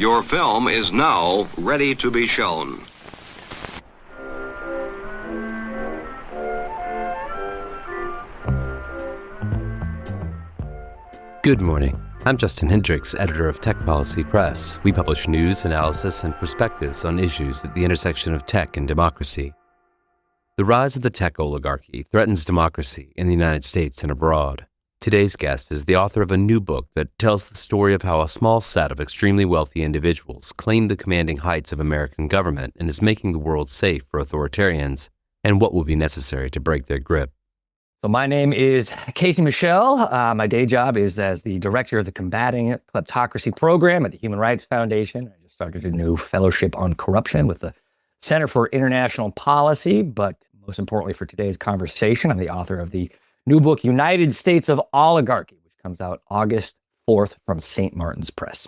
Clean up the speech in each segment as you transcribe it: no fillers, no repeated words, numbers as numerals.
Your film is now ready to be shown. Good morning. I'm Justin Hendricks, editor of Tech Policy Press. We publish news, analysis, and perspectives on issues at the intersection of tech and democracy. The rise of the tech oligarchy threatens democracy in the United States and abroad. Today's guest is the author of a new book that tells the story of how a small set of extremely wealthy individuals claimed the commanding heights of American government and is making the world safe for authoritarians, and what will be necessary to break their grip. So my name is Michel. My day job is as the director of the Combating Kleptocracy program at the Human Rights Foundation. I just started a new fellowship on corruption with the Center for International Policy. But most importantly for today's conversation, I'm the author of the new book, United States of Oligarchy, which comes out August 4th from St. Martin's Press.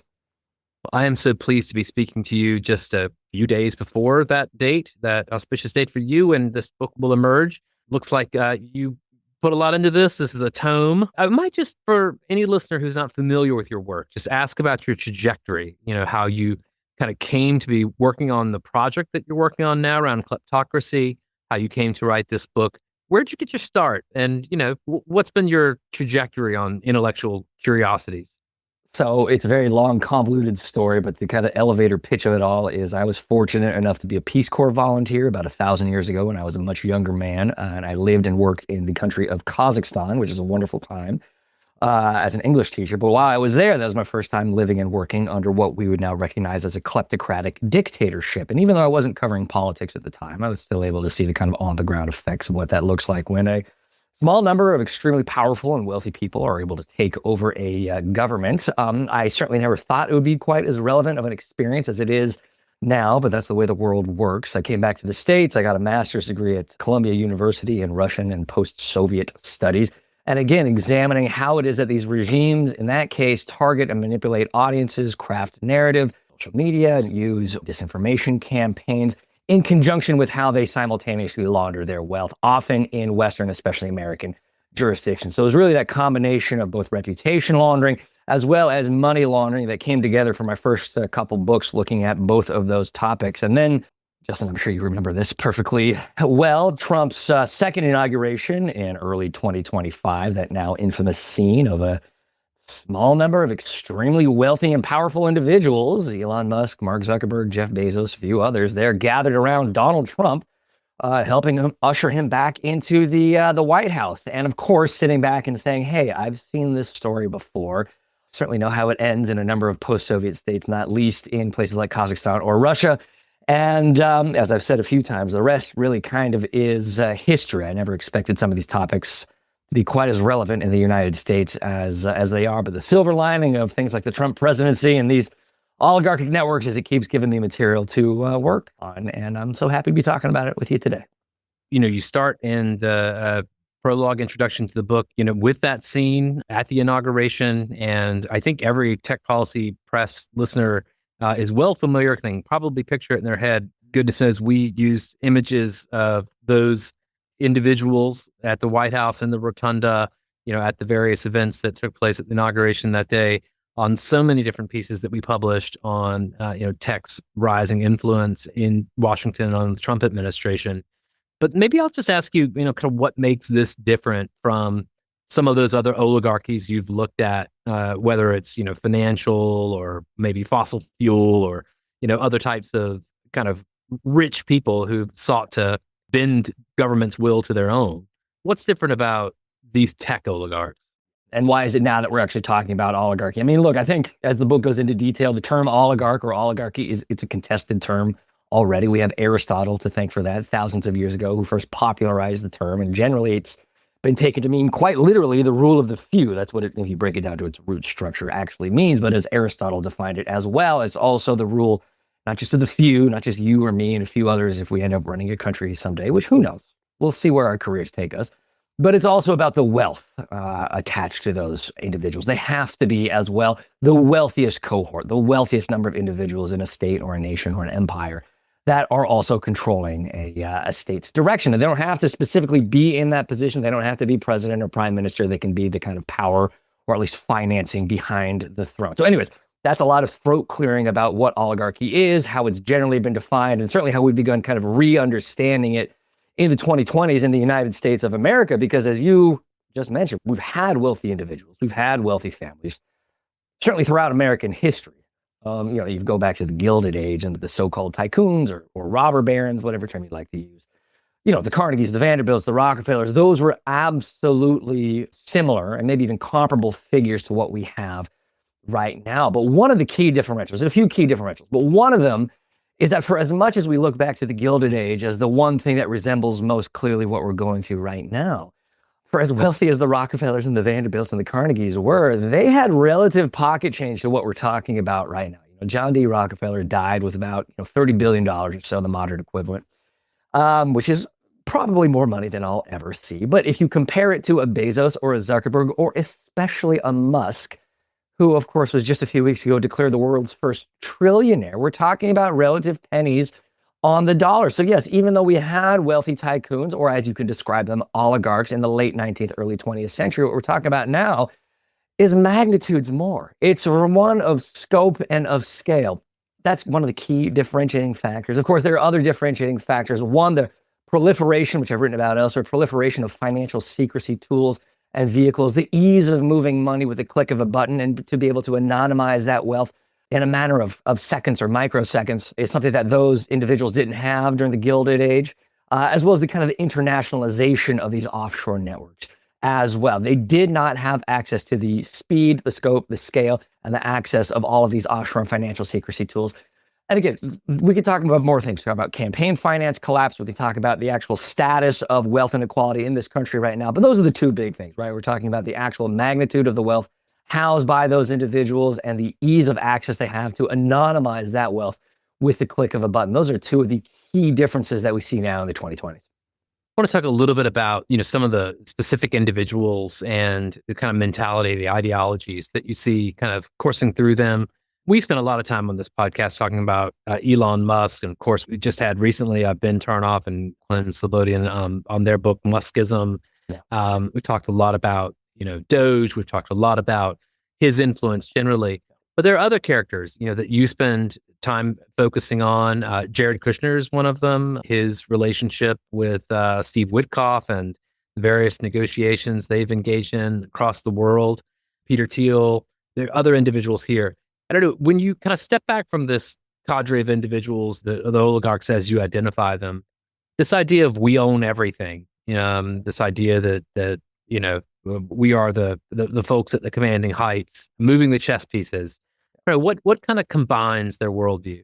Well, I am so pleased to be speaking to you just a few days before that date, that auspicious date for you, and this book will emerge. Looks like you put a lot into this. This is a tome. I might just, for any listener who's not familiar with your work, just ask about your trajectory, how you kind of came to be working on the project that you're working on now around kleptocracy, how you came to write this book. Where'd you get your start? And, what's been your trajectory on intellectual curiosities? So it's a very long, convoluted story, but the kind of elevator pitch of it all is I was fortunate enough to be a Peace Corps volunteer about 1,000 years ago when I was a much younger man. And I lived and worked in the country of Kazakhstan, which is a wonderful time, as an English teacher. But while I was there, that was my first time living and working under what we would now recognize as a kleptocratic dictatorship. And even though I wasn't covering politics at the time, I was still able to see the kind of on-the-ground effects of what that looks like when a small number of extremely powerful and wealthy people are able to take over a government. I certainly never thought it would be quite as relevant of an experience as it is now, but that's the way the world works. I came back to the States. I got a master's degree at Columbia University in Russian and post-Soviet studies. And again, examining how it is that these regimes, in that case, target and manipulate audiences, craft narrative, social media, and use disinformation campaigns in conjunction with how they simultaneously launder their wealth, often in Western, especially American jurisdictions. So it was really that combination of both reputation laundering as well as money laundering that came together for my first couple books looking at both of those topics. And then, Justin, I'm sure you remember this perfectly well, Trump's second inauguration in early 2025, that now infamous scene of a small number of extremely wealthy and powerful individuals, Elon Musk, Mark Zuckerberg, Jeff Bezos, a few others, they're gathered around Donald Trump, helping him usher him back into the White House. And of course, sitting back and saying, hey, I've seen this story before. Certainly know how it ends in a number of post-Soviet states, not least in places like Kazakhstan or Russia. And as I've said a few times, the rest really kind of is history. I never expected some of these topics to be quite as relevant in the United States as they are. But the silver lining of things like the Trump presidency and these oligarchic networks is it keeps giving me material to work on. And I'm so happy to be talking about it with you today. You start in the prologue introduction to the book, with that scene at the inauguration. And I think every Tech Policy Press listener is well familiar. They can probably picture it in their head. Goodness knows we used images of those individuals at the White House and the rotunda, at the various events that took place at the inauguration that day on so many different pieces that we published on, tech's rising influence in Washington on the Trump administration. But maybe I'll just ask you, kind of what makes this different from some of those other oligarchies you've looked at, whether it's, financial or maybe fossil fuel or, other types of kind of rich people who've sought to bend government's will to their own. What's different about these tech oligarchs? And why is it now that we're actually talking about oligarchy? I mean, look, I think as the book goes into detail, the term oligarch or oligarchy it's a contested term already. We have Aristotle to thank for that thousands of years ago, who first popularized the term. And generally, it's been taken to mean quite literally the rule of the few. That's what it, if you break it down to its root structure, actually means. But as Aristotle defined it as well, it's also the rule not just of the few, not just you or me and a few others if we end up running a country someday, which who knows? We'll see where our careers take us. But it's also about the wealth attached to those individuals. They have to be as well the wealthiest cohort, the wealthiest number of individuals in a state or a nation or an empire that are also controlling a state's direction. And they don't have to specifically be in that position. They don't have to be president or prime minister. They can be the kind of power or at least financing behind the throne. So anyways, That's a lot of throat clearing about what oligarchy is, how it's generally been defined, and certainly how we've begun kind of re-understanding it in the 2020s in the United States of America. Because as you just mentioned, we've had wealthy individuals, we've had wealthy families, certainly throughout American history. You go back to the Gilded Age and the so-called tycoons or robber barons, whatever term you'd like to use. The Carnegies, the Vanderbilts, the Rockefellers, those were absolutely similar and maybe even comparable figures to what we have right now. But one of the key differentials, there's a few key differentials, but one of them is that for as much as we look back to the Gilded Age as the one thing that resembles most clearly what we're going through right now, for as wealthy as the Rockefellers and the Vanderbilts and the Carnegies were, they had relative pocket change to what we're talking about right now. John D. Rockefeller died with about $30 billion or so, the modern equivalent, which is probably more money than I'll ever see. But if you compare it to a Bezos or a Zuckerberg, or especially a Musk, who, of course, was just a few weeks ago declared the world's first trillionaire, we're talking about relative pennies on the dollar. So yes, even though we had wealthy tycoons, or as you can describe them, oligarchs in the late 19th, early 20th century, what we're talking about now is magnitudes more. It's one of scope and of scale. That's one of the key differentiating factors. Of course, there are other differentiating factors. One, the proliferation, which I've written about elsewhere, proliferation of financial secrecy tools and vehicles, the ease of moving money with the click of a button and to be able to anonymize that wealth in a matter of seconds or microseconds is something that those individuals didn't have during the Gilded Age, as well as the kind of the internationalization of these offshore networks as well. They did not have access to the speed, the scope, the scale, and the access of all of these offshore and financial secrecy tools. And again, we could talk about more things. Talk about campaign finance collapse. We can talk about the actual status of wealth inequality in this country right now. But those are the two big things, right? We're talking about the actual magnitude of the wealth housed by those individuals and the ease of access they have to anonymize that wealth with the click of a button. Those are two of the key differences that we see now in the 2020s. I want to talk a little bit about, some of the specific individuals and the kind of mentality, the ideologies that you see kind of coursing through them. We spent a lot of time on this podcast talking about Elon Musk. And of course, we just had recently Ben Turnoff and Clinton Slobodian on their book, Muskism. Yeah. We talked a lot about, Doge. We've talked a lot about his influence generally. But there are other characters, that you spend time focusing on. Jared Kushner is one of them. His relationship with Steve Witkoff and various negotiations they've engaged in across the world. Peter Thiel. There are other individuals here. I don't know, when you kind of step back from this cadre of individuals, the oligarchs as you identify them, this idea of we own everything, this idea that we are the folks at the commanding heights, moving the chess pieces. What kind of combines their worldview?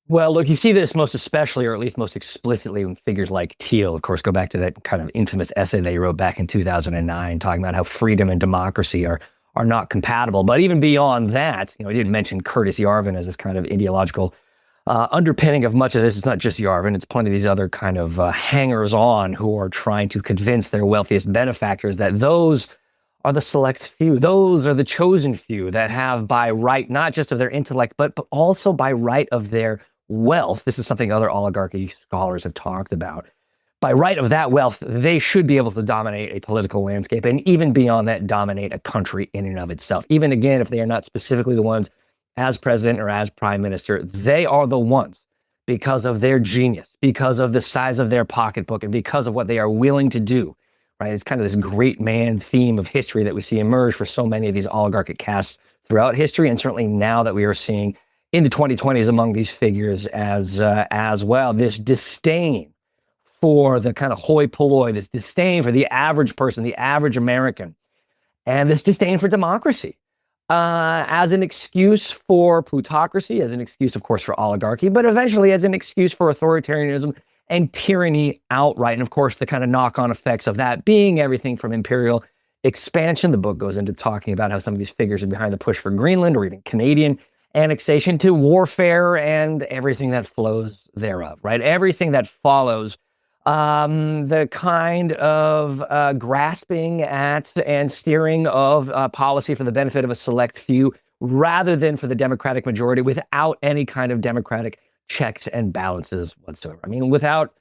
Well, look, you see this most especially, or at least most explicitly, when figures like Thiel, of course, go back to that kind of infamous essay they wrote back in 2009, talking about how freedom and democracy are not compatible. But even beyond that, I didn't mention Curtis Yarvin as this kind of ideological underpinning of much of this. It's not just Yarvin, it's plenty of these other kind of hangers-on who are trying to convince their wealthiest benefactors that those are the select few. Those are the chosen few that have by right, not just of their intellect, but also by right of their wealth. This is something other oligarchy scholars have talked about. By right of that wealth, they should be able to dominate a political landscape and even beyond that, dominate a country in and of itself. Even again, if they are not specifically the ones as president or as prime minister, they are the ones because of their genius, because of the size of their pocketbook, and because of what they are willing to do. Right? It's kind of this great man theme of history that we see emerge for so many of these oligarchic castes throughout history, and certainly now that we are seeing in the 2020s among these figures as well. This disdain for the kind of hoi polloi, this disdain for the average person, the average American, and this disdain for democracy as an excuse for plutocracy, as an excuse, of course, for oligarchy, but eventually as an excuse for authoritarianism and tyranny outright. And of course, the kind of knock-on effects of that being everything from imperial expansion. The book goes into talking about how some of these figures are behind the push for Greenland or even Canadian annexation, to warfare and everything that flows thereof, right? Everything that follows the kind of grasping at and steering of policy for the benefit of a select few rather than for the democratic majority without any kind of democratic checks and balances whatsoever. I mean, without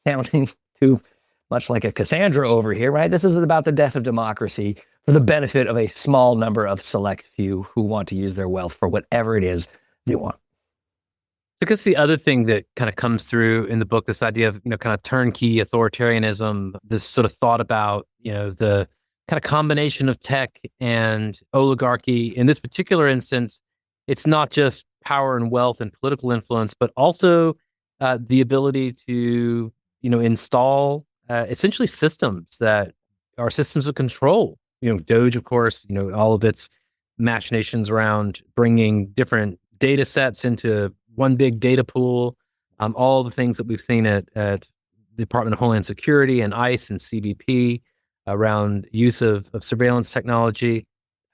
sounding too much like a Cassandra over here, right? This is about the death of democracy for the benefit of a small number of select few who want to use their wealth for whatever it is they want. So I guess the other thing that kind of comes through in the book, this idea of, kind of turnkey authoritarianism, this sort of thought about, the kind of combination of tech and oligarchy. In this particular instance, it's not just power and wealth and political influence, but also the ability to, install essentially systems that are systems of control. Doge, of course, all of its machinations around bringing different data sets into one big data pool, all the things that we've seen at the Department of Homeland Security and ICE and CBP around use of surveillance technology.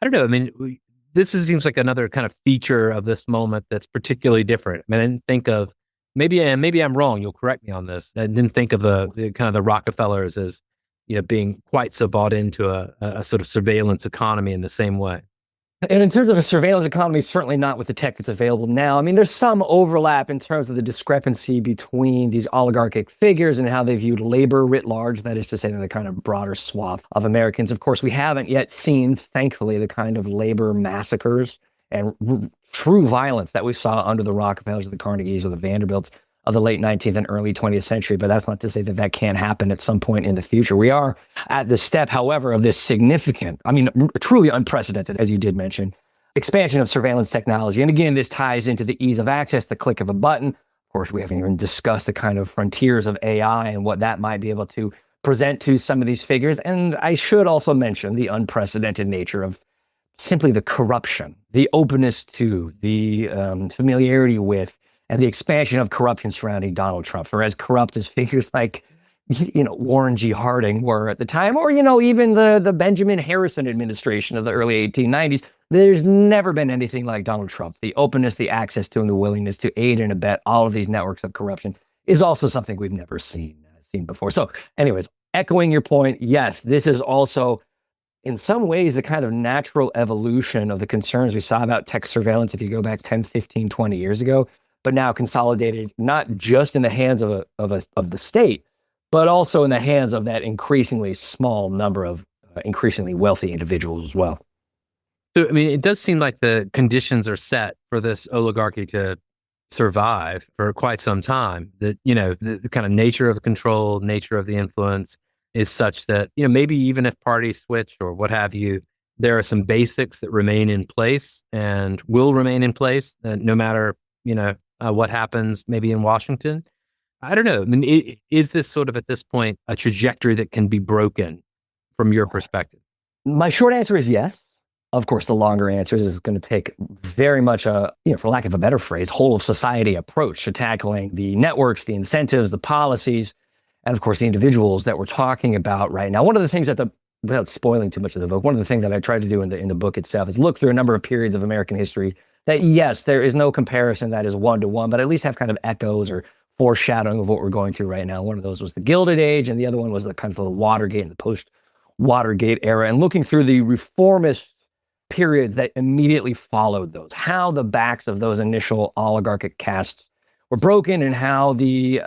I don't know. I mean, seems like another kind of feature of this moment that's particularly different. I mean, I didn't think of, maybe I'm wrong, you'll correct me on this. I didn't think of the kind of the Rockefellers as, being quite so bought into a sort of surveillance economy in the same way. And in terms of a surveillance economy, certainly not with the tech that's available now. I mean, there's some overlap in terms of the discrepancy between these oligarchic figures and how they viewed labor writ large. That is to say, the kind of broader swath of Americans. Of course, we haven't yet seen, thankfully, the kind of labor massacres and true violence that we saw under the Rockefellers, the Carnegies, or the Vanderbilts of the late 19th and early 20th century. But that's not to say that that can't happen at some point in the future. We are at the step, however, of this significant, truly unprecedented, as you did mention, expansion of surveillance technology. And again, this ties into the ease of access, the click of a button. Of course, we haven't even discussed the kind of frontiers of AI and what that might be able to present to some of these figures. And I should also mention the unprecedented nature of simply the corruption, the openness to, the familiarity with, and the expansion of corruption surrounding Donald Trump. For as corrupt as figures like, Warren G. Harding were at the time, or, even the Benjamin Harrison administration of the early 1890s, there's never been anything like Donald Trump. The openness, the access to, and the willingness to aid and abet all of these networks of corruption is also something we've never seen before. So anyways, echoing your point, yes, this is also in some ways the kind of natural evolution of the concerns we saw about tech surveillance if you go back 10, 15, 20 years ago, but now consolidated not just in the hands of the state, but also in the hands of that increasingly small number of increasingly wealthy individuals as well. So, it does seem like the conditions are set for this oligarchy to survive for quite some time. That, the kind of nature of the control, nature of the influence is such that, maybe even if parties switch or what have you, there are some basics that remain in place and will remain in place no matter, what happens maybe in Washington. I don't know. Is this sort of at this point a trajectory that can be broken from your perspective? My short answer is yes. Of course, the longer answer is going to take very much a, for lack of a better phrase, whole of society approach to tackling the networks, the incentives, the policies, and of course, the individuals that we're talking about right now. One of the things that without spoiling too much of the book, one of the things that I tried to do in the book itself is look through a number of periods of American history that, yes, there is no comparison that is one-to-one, but at least have kind of echoes or foreshadowing of what we're going through right now. One of those was the Gilded Age, and the other one was the kind of the Watergate and the post-Watergate era. And looking through the reformist periods that immediately followed those, how the backs of those initial oligarchic castes were broken, and how the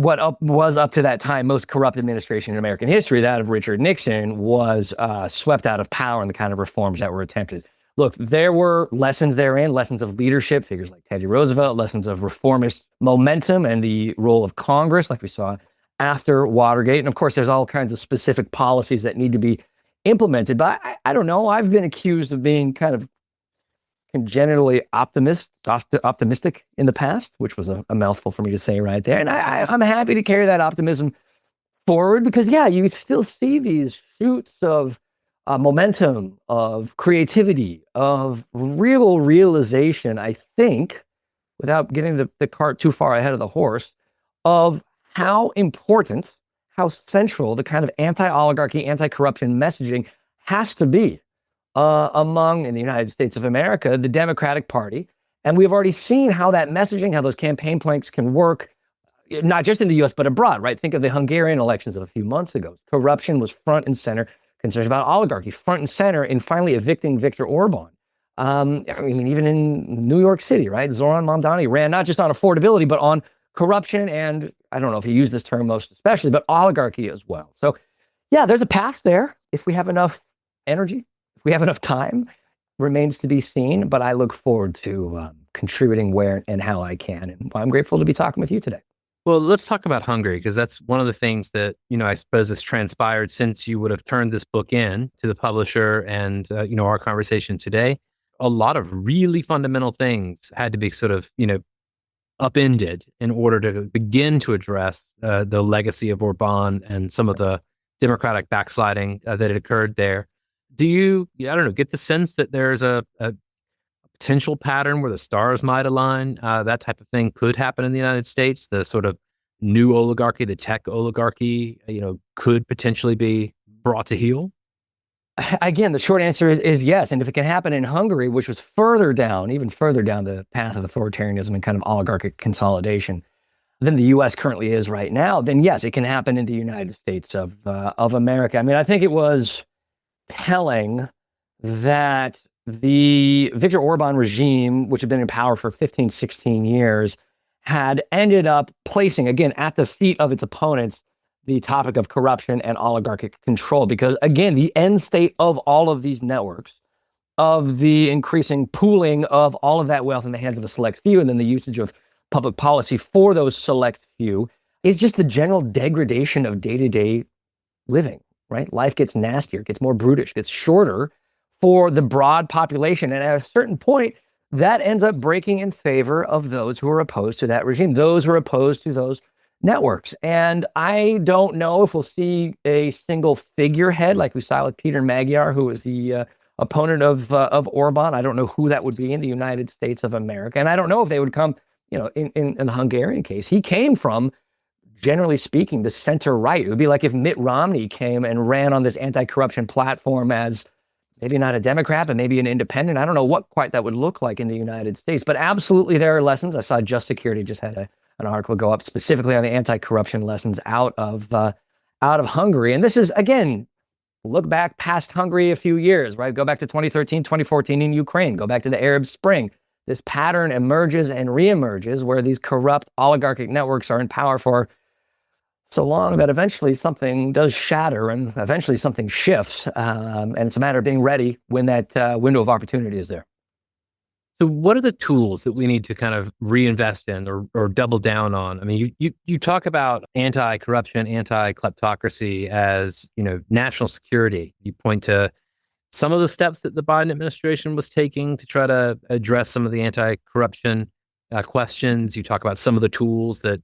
was up to that time most corrupt administration in American history, that of Richard Nixon, was swept out of power, and the kind of reforms that were attempted. Look, there were lessons therein, lessons of leadership, figures like Teddy Roosevelt, lessons of reformist momentum and the role of Congress, like we saw after Watergate. And of course, there's all kinds of specific policies that need to be implemented. But I don't know. I've been accused of being kind of congenitally optimistic in the past, which was a mouthful for me to say right there. And I'm happy to carry that optimism forward because, yeah, you still see these shoots of momentum, of creativity, of real realization, I think, without getting the cart too far ahead of the horse, of how important, how central the kind of anti-oligarchy, anti-corruption messaging has to be among, in the United States of America, the Democratic Party. And we've already seen how that messaging, how those campaign planks can work, not just in the U.S., but abroad, right? Think of the Hungarian elections of a few months ago. Corruption was front and center. Concerns about oligarchy, front and center in finally evicting Viktor Orban. Even in New York City, right? Zoran Mamdani ran not just on affordability, but on corruption and, I don't know if he used this term most especially, but oligarchy as well. So Yeah, there's a path there if we have enough energy, if we have enough time, remains to be seen. But I look forward to contributing where and how I can. And I'm grateful to be talking with you today. Well, let's talk about Hungary, because that's one of the things that, I suppose has transpired since you would have turned this book in to the publisher and, our conversation today. A lot of really fundamental things had to be sort of, upended in order to begin to address the legacy of Orban and some of the democratic backsliding that had occurred there. Do you, I don't know, get the sense that there's a potential pattern where the stars might align? That type of thing could happen in the United States. The sort of new oligarchy, the tech oligarchy, could potentially be brought to heel. Again, the short answer is yes. And if it can happen in Hungary, which was further down, even further down the path of authoritarianism and kind of oligarchic consolidation than the U.S. currently is right now, then yes, it can happen in the United States of America. I mean, I think it was telling that the Viktor Orban regime, which had been in power for 15, 16 years, had ended up placing, again, at the feet of its opponents, the topic of corruption and oligarchic control. Because, again, the end state of all of these networks, of the increasing pooling of all of that wealth in the hands of a select few, and then the usage of public policy for those select few, is just the general degradation of day-to-day living, right? Life gets nastier, gets more brutish, gets shorter for the broad population. And at a certain point, that ends up breaking in favor of those who are opposed to that regime, those who are opposed to those networks. And I don't know if we'll see a single figurehead like we saw with Peter Magyar, who was the opponent of Orban. I don't know who that would be in the United States of America. And I don't know if they would come, in the Hungarian case. He came from, generally speaking, the center right. It would be like if Mitt Romney came and ran on this anti-corruption platform as maybe not a Democrat, but maybe an independent. I don't know what quite that would look like in the United States, but absolutely there are lessons. I saw Just Security just had an article go up specifically on the anti-corruption lessons out of Hungary. And this is, again, look back past Hungary a few years, right? Go back to 2013, 2014 in Ukraine. Go back to the Arab Spring. This pattern emerges and reemerges where these corrupt oligarchic networks are in power for so long that eventually something does shatter and eventually something shifts. And it's a matter of being ready when that window of opportunity is there. So what are the tools that we need to kind of reinvest in or double down on? I mean, you talk about anti-corruption, anti-kleptocracy as, national security. You point to some of the steps that the Biden administration was taking to try to address some of the anti-corruption questions. You talk about some of the tools that,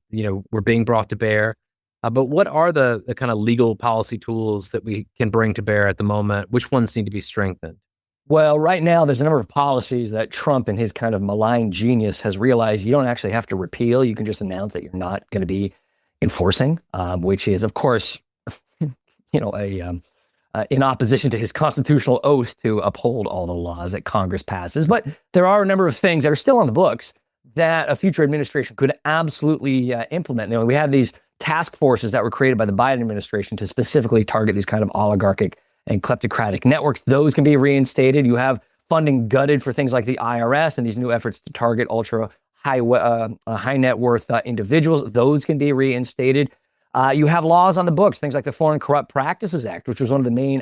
were being brought to bear. But what are the kind of legal policy tools that we can bring to bear at the moment? Which ones need to be strengthened? Well, right now, there's a number of policies that Trump, in his kind of malign genius, has realized you don't actually have to repeal. You can just announce that you're not going to be enforcing, which is, of course, in opposition to his constitutional oath to uphold all the laws that Congress passes. But there are a number of things that are still on the books that a future administration could absolutely implement. We had these task forces that were created by the Biden administration to specifically target these kind of oligarchic and kleptocratic networks. Those can be reinstated. You have funding gutted for things like the IRS and these new efforts to target ultra high net worth individuals. Those can be reinstated. You have laws on the books, things like the Foreign Corrupt Practices Act, which was one of the main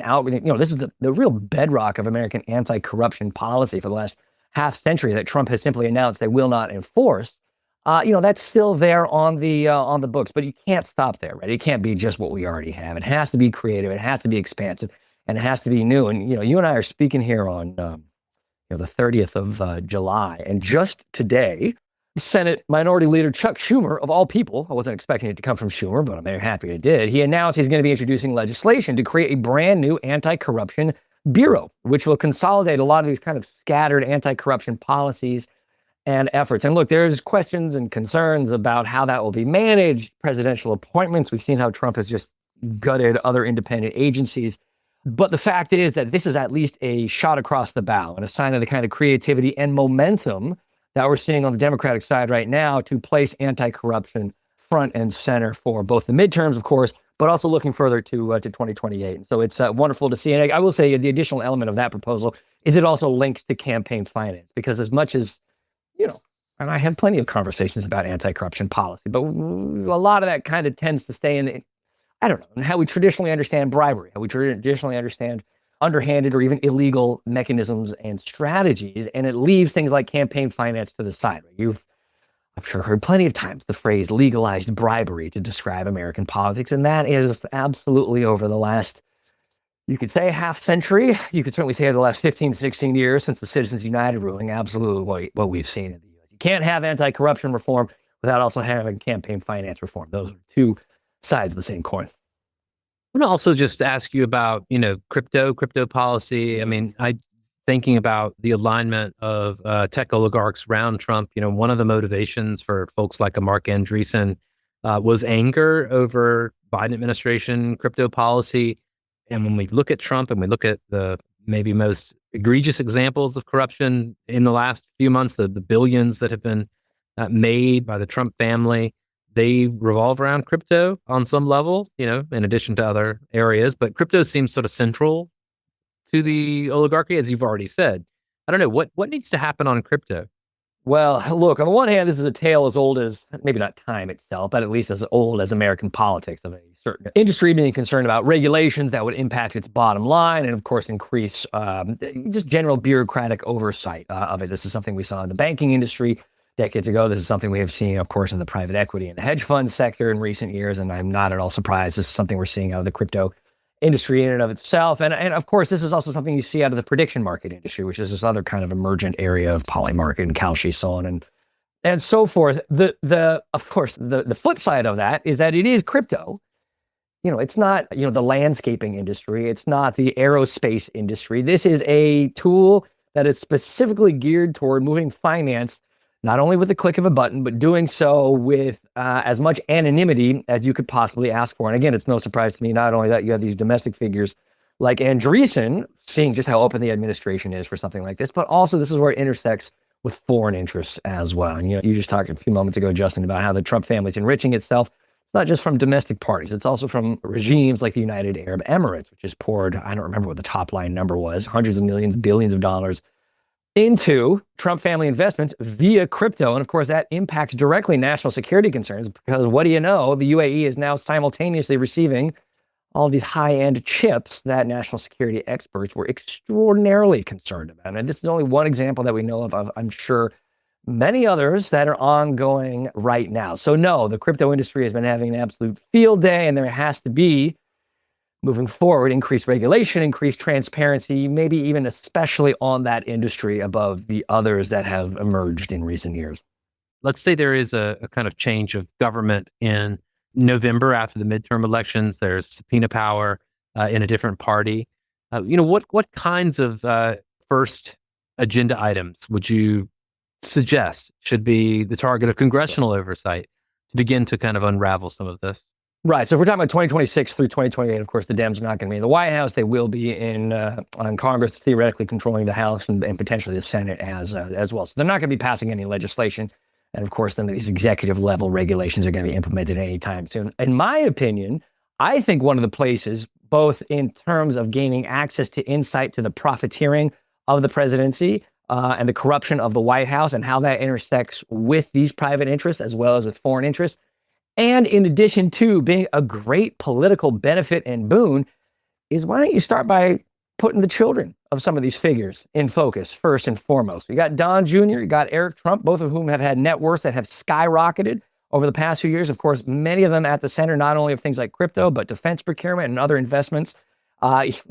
this is the real bedrock of American anti-corruption policy for the last half century that Trump has simply announced they will not enforce. That's still there on the books, but you can't stop there, right? It can't be just what we already have. It has to be creative. It has to be expansive, and it has to be new. And, you and I are speaking here on, the 30th of July. And just today, Senate Minority Leader Chuck Schumer, of all people, I wasn't expecting it to come from Schumer, but I'm very happy it did. He announced he's going to be introducing legislation to create a brand new anti-corruption bureau, which will consolidate a lot of these kind of scattered anti-corruption policies and efforts. And look, there's questions and concerns about how that will be managed, presidential appointments. We've seen how Trump has just gutted other independent agencies. But the fact is that this is at least a shot across the bow and a sign of the kind of creativity and momentum that we're seeing on the Democratic side right now to place anti-corruption front and center for both the midterms, of course, but also looking further to 2028. And so it's wonderful to see. And I will say the additional element of that proposal is it also links to campaign finance, because as much as, and I have plenty of conversations about anti-corruption policy, but a lot of that kind of tends to stay in I don't know, and how we traditionally understand bribery, how we traditionally understand underhanded or even illegal mechanisms and strategies, and it leaves things like campaign finance to the side. You've, I'm sure, heard plenty of times the phrase legalized bribery to describe American politics, and that is absolutely over the last, you could say, half century. You could certainly say over the last 15, 16 years since the Citizens United ruling, absolutely what we've seen in the U.S. You can't have anti-corruption reform without also having campaign finance reform. Those are two sides of the same coin. I want to also just ask you about, crypto policy. I mean, thinking about the alignment of tech oligarchs around Trump. One of the motivations for folks like a Mark Andreessen was anger over Biden administration crypto policy. And when we look at Trump and we look at the maybe most egregious examples of corruption in the last few months, the billions that have been made by the Trump family, they revolve around crypto on some level, in addition to other areas. But crypto seems sort of central to the oligarchy, as you've already said. I don't know, what needs to happen on crypto? Well, look, on the one hand, this is a tale as old as, maybe not time itself, but at least as old as American politics, of a certain industry being concerned about regulations that would impact its bottom line and, of course, increase just general bureaucratic oversight of it. This is something we saw in the banking industry decades ago. This is something we have seen, of course, in the private equity and the hedge fund sector in recent years, and I'm not at all surprised. This is something we're seeing out of the crypto industry in and of itself. And of course, this is also something you see out of the prediction market industry, which is this other kind of emergent area of Polymarket and Kalshi, so on and so forth. Of course, the flip side of that is that it is crypto. It's not, the landscaping industry. It's not the aerospace industry. This is a tool that is specifically geared toward moving finance, not only with the click of a button, but doing so with as much anonymity as you could possibly ask for. And again, it's no surprise to me, not only that you have these domestic figures like Andreessen, seeing just how open the administration is for something like this, but also this is where it intersects with foreign interests as well. And you just talked a few moments ago, Justin, about how the Trump family is enriching itself. It's not just from domestic parties. It's also from regimes like the United Arab Emirates, which has poured, I don't remember what the top line number was, hundreds of millions, billions of dollars into Trump family investments via crypto. And of course, that impacts directly national security concerns, because what do you know? The UAE is now simultaneously receiving all of these high-end chips that national security experts were extraordinarily concerned about. And this is only one example that we know of, I'm sure, many others that are ongoing right now. So no, the crypto industry has been having an absolute field day, and there has to be, moving forward, increased regulation, increased transparency, maybe even especially on that industry above the others that have emerged in recent years. Let's say there is a kind of change of government in November after the midterm elections. There's subpoena power in a different party. What kinds of first agenda items would you suggest should be the target of congressional oversight to begin to kind of unravel some of this? Right. So if we're talking about 2026 through 2028, of course, the Dems are not going to be in the White House. They will be on Congress, theoretically controlling the House and potentially the Senate as well. So they're not going to be passing any legislation. And of course, then these executive level regulations are going to be implemented anytime soon. In my opinion, I think one of the places, both in terms of gaining access to insight to the profiteering of the presidency and the corruption of the White House and how that intersects with these private interests as well as with foreign interests, and in addition to being a great political benefit and boon, is why don't you start by putting the children of some of these figures in focus first and foremost. You got Don Jr., you got Eric Trump, both of whom have had net worths that have skyrocketed over the past few years. Of course, many of them at the center, not only of things like crypto, but defense procurement and other investments.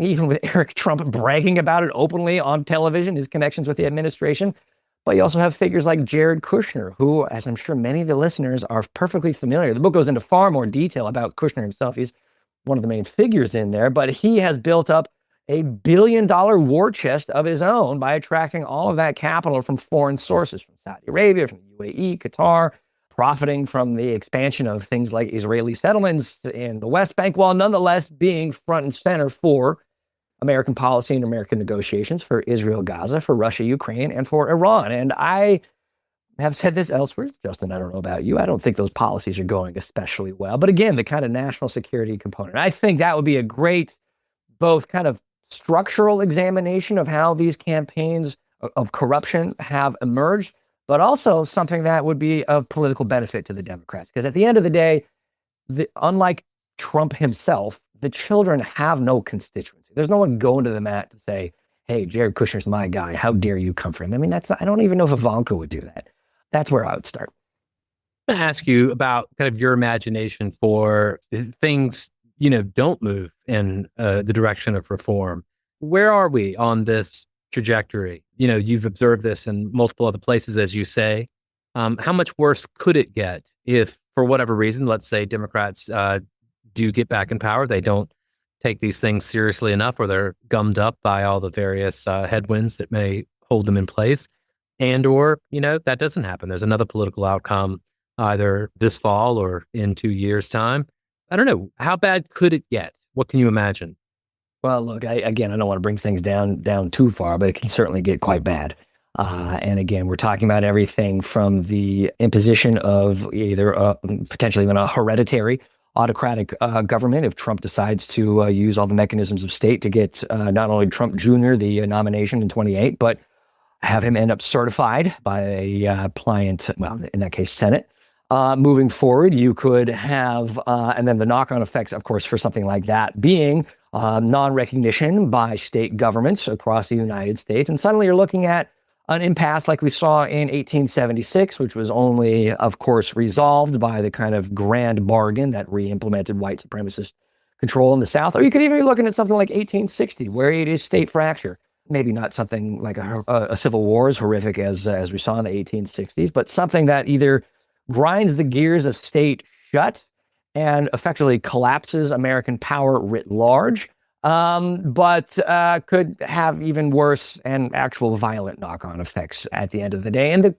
Even with Eric Trump bragging about it openly on television, his connections with the administration. But you also have figures like Jared Kushner, who, as I'm sure many of the listeners are perfectly familiar, the book goes into far more detail about Kushner himself. He's one of the main figures in there, but he has built up $1 billion war chest of his own by attracting all of that capital from foreign sources, from Saudi Arabia, from the UAE, Qatar, profiting from the expansion of things like Israeli settlements in the West Bank, while nonetheless being front and center for American policy and American negotiations for Israel, Gaza, for Russia, Ukraine, and for Iran. And I have said this elsewhere, Justin, I don't know about you. I don't think those policies are going especially well. But again, the kind of national security component, I think that would be a great, both kind of structural examination of how these campaigns of corruption have emerged, but also something that would be of political benefit to the Democrats. Because at the end of the day, unlike Trump himself, the children have no constituency. There's no one going to the mat to say, hey, Jared Kushner's my guy. How dare you come for him? I mean, I don't even know if Ivanka would do that. That's where I would start. I'm going to ask you about kind of your imagination for things, don't move in the direction of reform. Where are we on this trajectory? You've observed this in multiple other places, as you say. How much worse could it get if, for whatever reason, let's say Democrats do get back in power, they don't take these things seriously enough, or they're gummed up by all the various headwinds that may hold them in place, or that doesn't happen. There's another political outcome either this fall or in 2 years' time. I don't know. How bad could it get? What can you imagine? Well, look, I don't want to bring things down too far, but it can certainly get quite bad. And again, we're talking about everything from the imposition of either potentially even a hereditary autocratic government if Trump decides to use all the mechanisms of state to get not only Trump Jr. the nomination in 28, but have him end up certified by a pliant, well, in that case, Senate. Moving forward, you could have, and then the knock-on effects, of course, for something like that being non-recognition by state governments across the United States. And suddenly you're looking at an impasse like we saw in 1876, which was only, of course, resolved by the kind of grand bargain that re-implemented white supremacist control in the South. Or you could even be looking at something like 1860, where it is state fracture. Maybe not something like a civil war as horrific as we saw in the 1860s, but something that either grinds the gears of state shut and effectively collapses American power writ large, but could have even worse and actual violent knock-on effects at the end of the day. And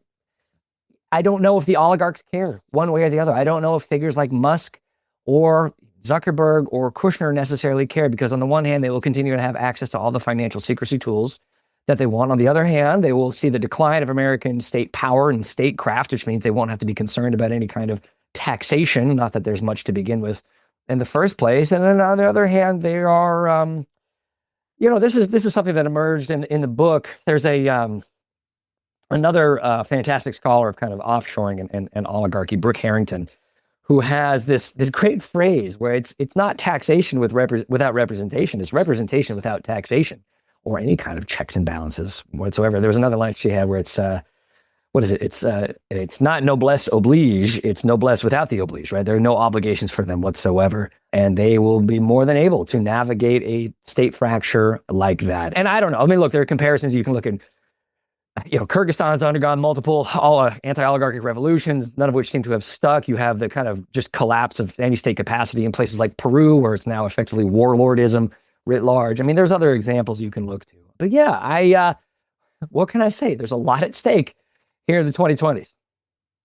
I don't know if the oligarchs care one way or the other. I don't know if figures like Musk or Zuckerberg or Kushner necessarily care, because on the one hand, they will continue to have access to all the financial secrecy tools that they want. On the other hand, they will see the decline of American state power and statecraft, which means they won't have to be concerned about any kind of taxation, not that there's much to begin with in the first place. And then on the other hand, they are, this is something that emerged in the book. There's another fantastic scholar of kind of offshoring and oligarchy, Brooke Harrington, who has this great phrase where it's not taxation without representation, it's representation without taxation, or any kind of checks and balances whatsoever. There was another line she had where it's what is it? It's not noblesse oblige, it's noblesse without the oblige, right? There are no obligations for them whatsoever, and they will be more than able to navigate a state fracture like that. And I don't know. I mean, look, there are comparisons you can look at. Kyrgyzstan's undergone multiple anti-oligarchic revolutions, none of which seem to have stuck. You have the kind of just collapse of any state capacity in places like Peru, where it's now effectively warlordism writ large. I mean, there's other examples you can look to. But yeah, what can I say? There's a lot at stake here in the 2020s.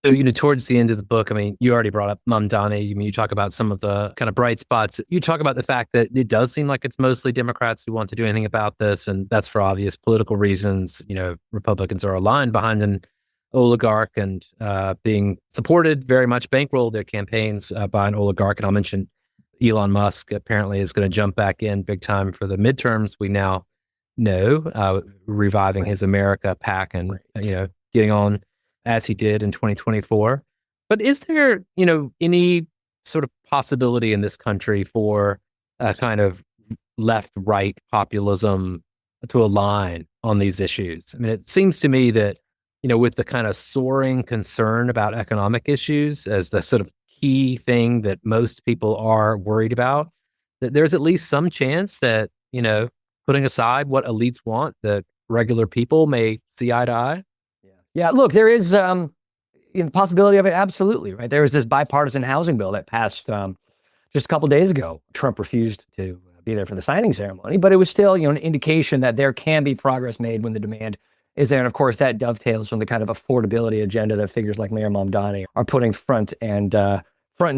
So, towards the end of the book, I mean, you already brought up Mamdani. You talk about some of the kind of bright spots. You talk about the fact that it does seem like it's mostly Democrats who want to do anything about this, and that's for obvious political reasons. Republicans are aligned behind an oligarch and being supported, very much bankrolled their campaigns by an oligarch. And I'll mention Elon Musk apparently is going to jump back in big time for the midterms. We now know, reviving his America PAC and, getting on as he did in 2024. But is there, any sort of possibility in this country for a kind of left-right populism to align on these issues? I mean, it seems to me that, with the kind of soaring concern about economic issues as the sort of key thing that most people are worried about, that there's at least some chance that, putting aside what elites want, that regular people may see eye to eye. Yeah, look, there is the possibility of it. Absolutely, right? There was this bipartisan housing bill that passed just a couple of days ago. Trump refused to be there for the signing ceremony, but it was still, an indication that there can be progress made when the demand is there. And of course, that dovetails from the kind of affordability agenda that figures like Mayor Mamdani are putting front and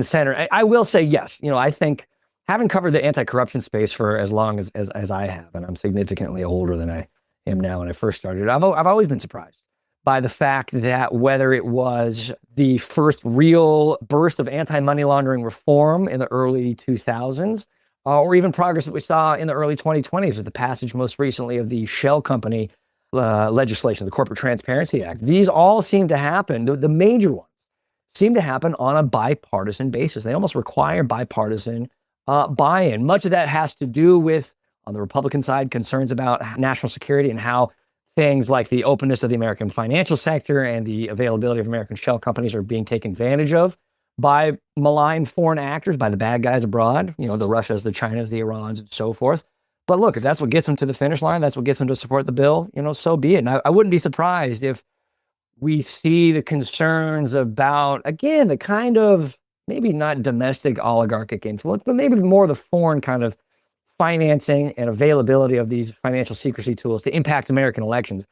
center. I will say, yes, I think having covered the anti-corruption space for as long as I have, and I'm significantly older than I am now when I first started, I've always been surprised by the fact that whether it was the first real burst of anti-money laundering reform in the early 2000s, or even progress that we saw in the early 2020s with the passage most recently of the Shell Company legislation, the Corporate Transparency Act, these all seem to happen, the major ones seem to happen on a bipartisan basis. They almost require bipartisan buy-in. Much of that has to do with, on the Republican side, concerns about national security and how things like the openness of the American financial sector and the availability of American shell companies are being taken advantage of by malign foreign actors, by the bad guys abroad, the Russias, the Chinas, the Irans, and so forth. But look, if that's what gets them to the finish line, that's what gets them to support the bill, so be it. And I wouldn't be surprised if we see the concerns about, again, the kind of maybe not domestic oligarchic influence, but maybe more the foreign kind of financing and availability of these financial secrecy tools to impact American elections.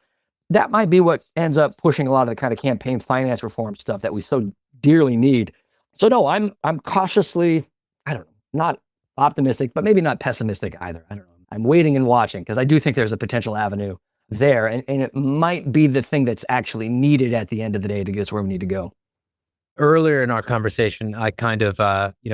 That might be what ends up pushing a lot of the kind of campaign finance reform stuff that we so dearly need. So no, I'm cautiously, I don't know, not optimistic, but maybe not pessimistic either. I don't know. I'm waiting and watching because I do think there's a potential avenue there, and it might be the thing that's actually needed at the end of the day to get us where we need to go. Earlier in our conversation, I kind of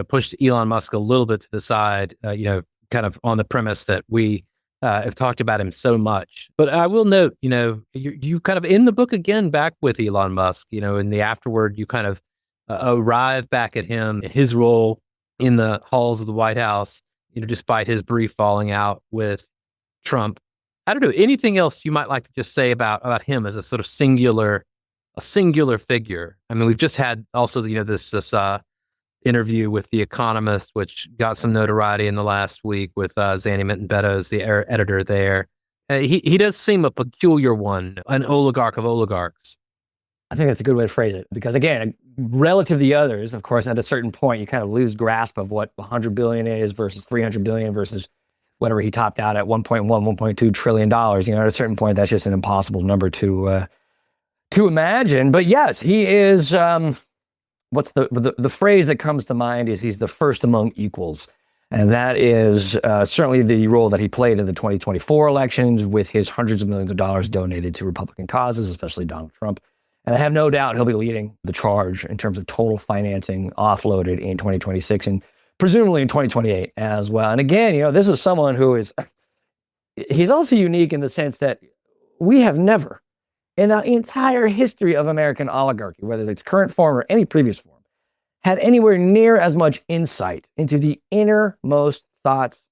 pushed Elon Musk a little bit to the side, kind of on the premise that we have talked about him so much. But I will note, you kind of in the book again back with Elon Musk, in the afterword, you kind of arrive back at him, his role in the halls of the White House, despite his brief falling out with Trump. I don't know, anything else you might like to just say about him as a sort of singular figure? I mean, we've just had also, this interview with The Economist, which got some notoriety in the last week with Zanny Minton-Beddoes, the editor there. He does seem a peculiar one, an oligarch of oligarchs. I think that's a good way to phrase it, because again, relative to the others, of course, at a certain point, you kind of lose grasp of what 100 billion is versus 300 billion versus whatever he topped out at, 1.1, 1.2 trillion dollars. At a certain point, that's just an impossible number to imagine. But yes, he is, what's the phrase that comes to mind is he's the first among equals. And that is certainly the role that he played in the 2024 elections with his hundreds of millions of dollars donated to Republican causes, especially Donald Trump. And I have no doubt he'll be leading the charge in terms of total financing offloaded in 2026 and presumably in 2028 as well. And again, this is someone who he's also unique in the sense that we have never, in the entire history of American oligarchy, whether it's current form or any previous form, had anywhere near as much insight into the innermost thoughts,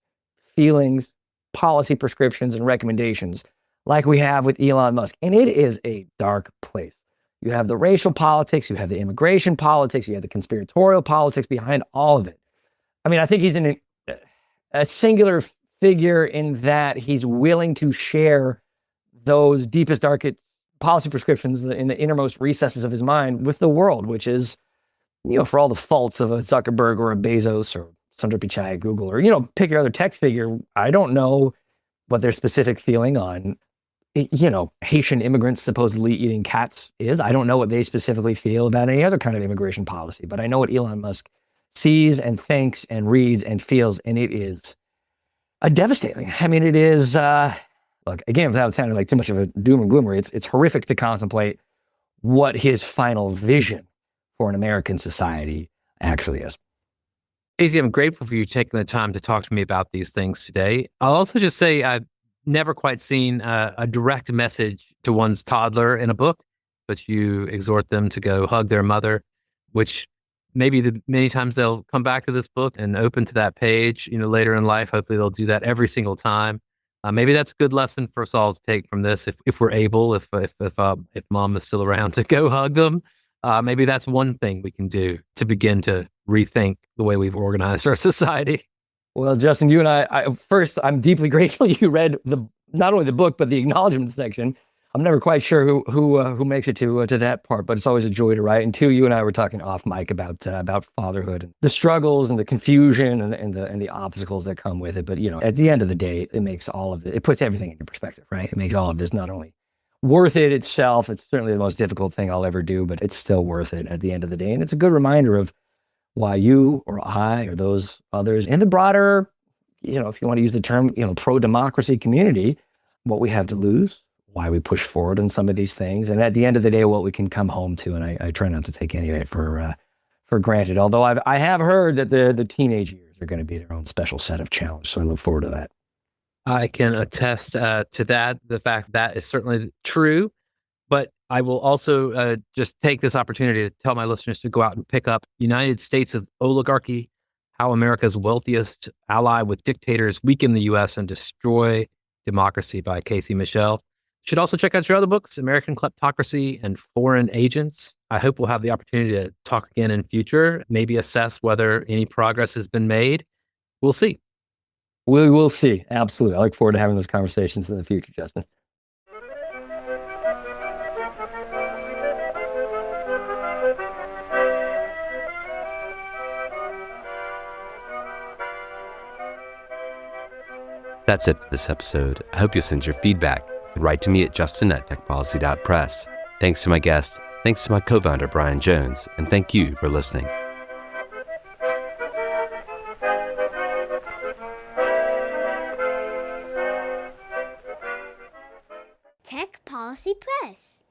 feelings, policy prescriptions, and recommendations like we have with Elon Musk. And it is a dark place. You have the racial politics, you have the immigration politics, you have the conspiratorial politics behind all of it. I mean, I think he's a singular figure in that he's willing to share those deepest, darkest policy prescriptions in the innermost recesses of his mind with the world, which is, for all the faults of a Zuckerberg or a Bezos or Sundar Pichai at Google, or, pick your other tech figure. I don't know what their specific feeling on, Haitian immigrants supposedly eating cats is. I don't know what they specifically feel about any other kind of immigration policy, but I know what Elon Musk sees and thinks and reads and feels, and it is devastating. I mean, it is, look, again, without sounding like too much of a doom and gloomer, it's horrific to contemplate what his final vision for an American society actually is. Casey, I'm grateful for you taking the time to talk to me about these things today. I'll also just say I've never quite seen a direct message to one's toddler in a book, but you exhort them to go hug their mother, which maybe many times they'll come back to this book and open to that page, later in life. Hopefully they'll do that every single time. Maybe that's a good lesson for us all to take from this. If we're able, if mom is still around, to go hug them, maybe that's one thing we can do to begin to rethink the way we've organized our society. Well, Justin, you and I first, I'm deeply grateful you read not only the book but the acknowledgement section. I'm never quite sure who makes it to that part, but it's always a joy to write. And two, you and I were talking off mic about fatherhood and the struggles and the confusion and the obstacles that come with it. But at the end of the day, it makes all of it. It puts everything into perspective, right? It makes all of this not only worth it itself. It's certainly the most difficult thing I'll ever do, but it's still worth it at the end of the day. And it's a good reminder of why you or I or those others in the broader, if you want to use the term, pro-democracy community, what we have to lose, why we push forward on some of these things, and at the end of the day, what we can come home to. And I try not to take any of it for granted. Although I have heard that the teenage years are going to be their own special set of challenges, so I look forward to that. I can attest to that. The fact that is certainly true, but I will also just take this opportunity to tell my listeners to go out and pick up United States of Oligarchy: how America's wealthiest ally with dictators weaken the U.S. and destroy democracy by Casey Michel. You should also check out your other books, American Kleptocracy and Foreign Agents. I hope we'll have the opportunity to talk again in future, maybe assess whether any progress has been made. We'll see. We will see. Absolutely. I look forward to having those conversations in the future, Justin. That's it for this episode. I hope you'll send your feedback. You can write to me at justin@techpolicy.press. Thanks to my guest, thanks to my co-founder, Brian Jones, and thank you for listening. Tech Policy Press.